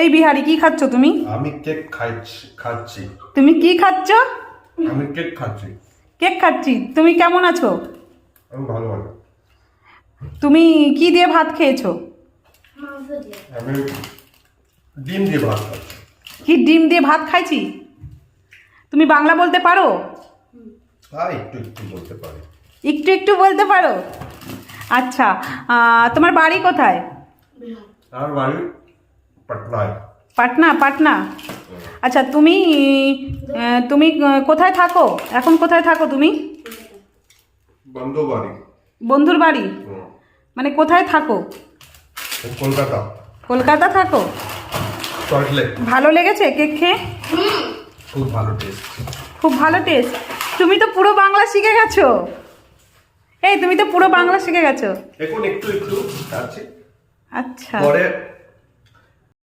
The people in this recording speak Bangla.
এই বিহারি কি খাচ্ছ তুমি? আমি কেক খাচ্ছি। তুমি কি খাচ্ছ? আমি কেক খাচ্ছি। কেক খাচ্ছি। তুমি কেমন আছো? আমি ভালো আছি। তুমি কি দিয়ে ভাত খেয়েছো? আমি ডিম দিয়ে ভাত খাচ্ছি। কি ডিম দিয়ে ভাত খাইছি? তুমি বাংলা বলতে পারো? হ্যাঁ, একটু একটু বলতে পারি। একটু একটু বলতে পারো? আচ্ছা, তোমার বাড়ি কোথায়? আমার বাড়ি পাটনায়। পাটনা? পাটনা। আচ্ছা, তুমি তুমি কোথায় থাকো? এখন কোথায় থাকো তুমি? বন্ধু বাড়ি। বন্ধুর বাড়ি? মানে কোথায় থাকো? কলকাতা। কলকাতা থাকো? সল্টলেক। ভালো লেগেছে কেক খেয়ে? খুব ভালো টেস্ট। খুব ভালো টেস্ট। তুমি তো পুরো বাংলা শিখে গেছো। তুমি তো পুরো বাংলা শিখে গেছো। এখন একটু একটু খাচ্ছি। আচ্ছা। পরে